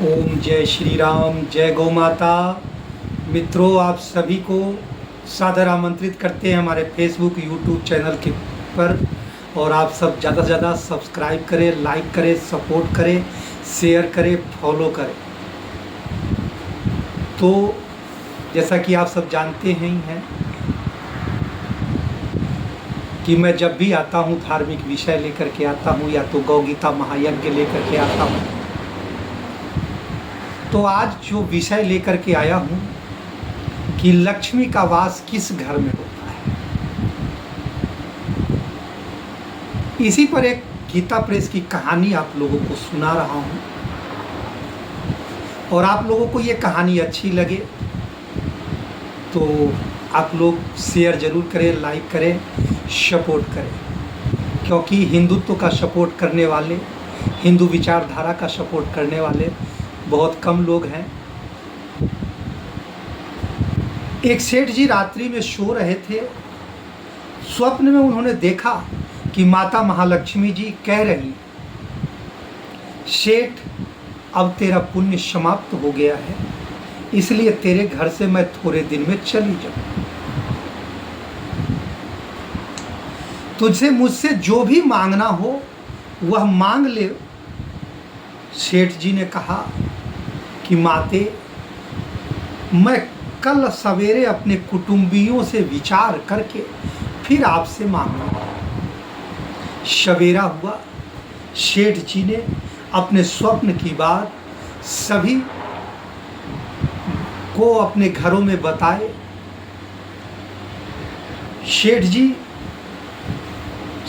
ओम जय श्री राम, जय गौ माता। मित्रों, आप सभी को सादर आमंत्रित करते हैं हमारे फेसबुक यूट्यूब चैनल के पर। और आप सब ज़्यादा से ज़्यादा सब्सक्राइब करें, लाइक करें, सपोर्ट करें, शेयर करें, फॉलो करें। तो जैसा कि आप सब जानते हैं ही हैं कि मैं जब भी आता हूँ धार्मिक विषय लेकर के आता हूँ, या तो गौ गीता महायज्ञ लेकर के आता हूँ। तो आज जो विषय लेकर के आया हूँ कि लक्ष्मी का वास किस घर में होता है, इसी पर एक गीता प्रेस की कहानी आप लोगों को सुना रहा हूँ। और आप लोगों को ये कहानी अच्छी लगे तो आप लोग शेयर ज़रूर करें, लाइक करें, सपोर्ट करें, क्योंकि हिंदुत्व का सपोर्ट करने वाले, हिंदू विचारधारा का सपोर्ट करने वाले बहुत कम लोग हैं। एक सेठ जी रात्रि में सो रहे थे। स्वप्न में उन्होंने देखा कि माता महालक्ष्मी जी कह रही, सेठ, अब तेरा पुण्य समाप्त हो गया है, इसलिए तेरे घर से मैं थोड़े दिन में चली जाऊं। तुझसे मुझसे जो भी मांगना हो वह मांग ले। सेठ जी ने कहा कि माते, मैं कल सवेरे अपने कुटुंबियों से विचार करके फिर आपसे मांगूंगा। सवेरा हुआ। सेठ जी ने अपने स्वप्न की बात सभी को अपने घरों में बताए। सेठ जी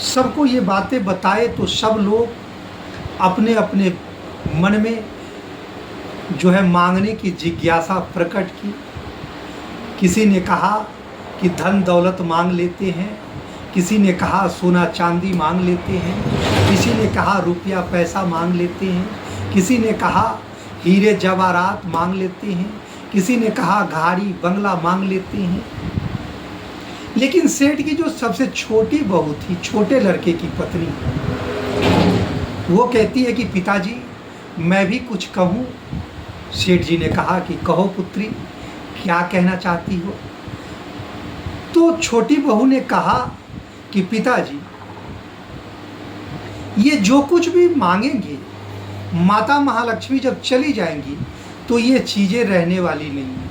सबको ये बातें बताए तो सब लोग अपने अपने मन में जो है मांगने की जिज्ञासा प्रकट की। किसी ने कहा कि धन दौलत मांग लेते हैं, किसी ने कहा सोना चांदी मांग लेते हैं, किसी ने कहा रुपया पैसा मांग लेते हैं, किसी ने कहा हीरे जवाहरात मांग लेते हैं, किसी ने कहा गाड़ी बंगला मांग लेते हैं। लेकिन सेठ की जो सबसे छोटी बहू थी, छोटे लड़के की पत्नी, वो कहती है कि पिताजी, मैं भी कुछ कहूँ। सेठ जी ने कहा कि कहो पुत्री, क्या कहना चाहती हो। तो छोटी बहू ने कहा कि पिताजी, ये जो कुछ भी मांगेंगे, माता महालक्ष्मी जब चली जाएंगी तो ये चीज़ें रहने वाली नहीं है,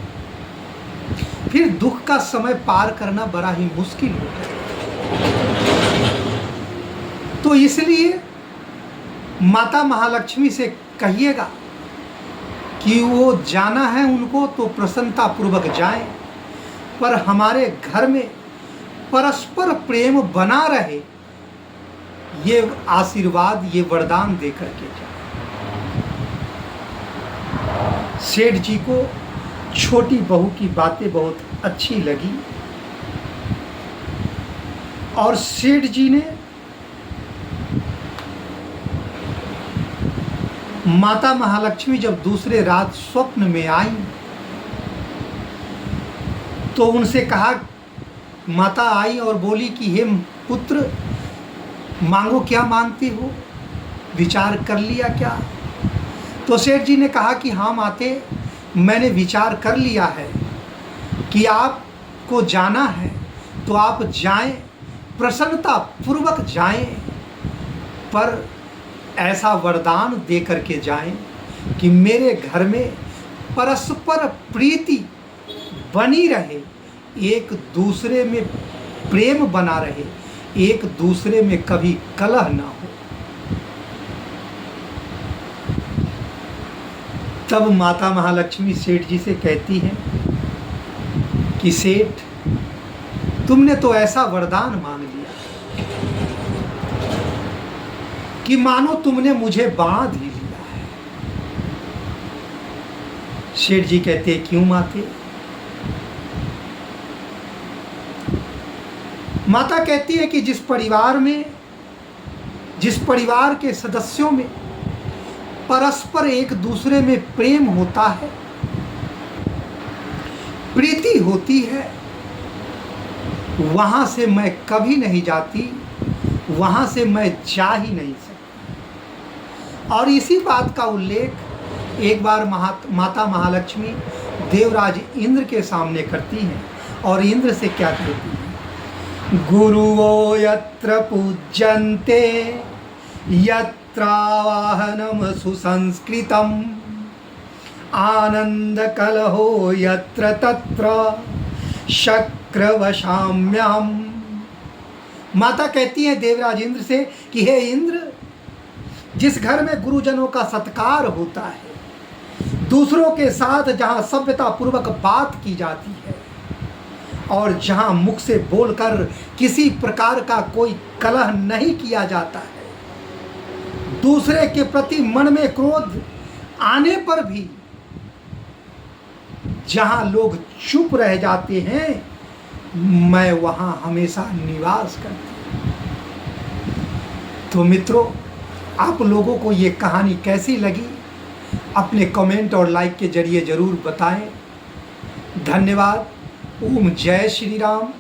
फिर दुख का समय पार करना बड़ा ही मुश्किल होता है। तो इसलिए माता महालक्ष्मी से कहिएगा कि वो जाना है उनको तो प्रसन्नता पूर्वक जाएं, पर हमारे घर में परस्पर प्रेम बना रहे, ये आशीर्वाद, ये वरदान दे करके जाएं। सेठ जी को छोटी बहू की बातें बहुत अच्छी लगी और सेठ जी ने माता महालक्ष्मी जब दूसरे रात स्वप्न में आई तो उनसे कहा, माता आई और बोली कि हे पुत्र, मांगो, क्या मांगती हो, विचार कर लिया क्या। तो सेठ जी ने कहा कि हाँ माते, मैंने विचार कर लिया है कि आपको जाना है तो आप जाएं, प्रसन्नता पूर्वक जाएं, पर ऐसा वरदान दे करके जाएं कि मेरे घर में परस्पर प्रीति बनी रहे, एक दूसरे में प्रेम बना रहे, एक दूसरे में कभी कलह ना हो। तब माता महालक्ष्मी सेठ जी से कहती हैं कि सेठ, तुमने तो ऐसा वरदान मांग लिया कि मानो तुमने मुझे बांध ही लिया है। सेठ जी कहते, क्यों माते। माता कहती है कि जिस परिवार के सदस्यों में परस्पर एक दूसरे में प्रेम होता है, प्रीति होती है, वहां से मैं कभी नहीं जाती, वहां से मैं जा ही नहीं सकती। और इसी बात का उल्लेख एक बार माता महालक्ष्मी देवराज इंद्र के सामने करती हैं और इंद्र से क्या कहती हैं? गुरुवो यत्र पूज्यन्ते यत्रावाहनम सुसंस्कृतम आनंद कलहो यत्र तत्र शक्रवशाम्याम। माता कहती है देवराज इंद्र से कि हे इंद्र, जिस घर में गुरुजनों का सत्कार होता है, दूसरों के साथ जहाँ सभ्यता पूर्वक बात की जाती है और जहाँ मुख से बोलकर किसी प्रकार का कोई कलह नहीं किया जाता है, दूसरे के प्रति मन में क्रोध आने पर भी जहाँ लोग चुप रह जाते हैं, मैं वहाँ हमेशा निवास करती हूँ। तो मित्रों, आप लोगों को ये कहानी कैसी लगी अपने कमेंट और लाइक के जरिए ज़रूर बताएं। धन्यवाद। ओम जय श्री राम।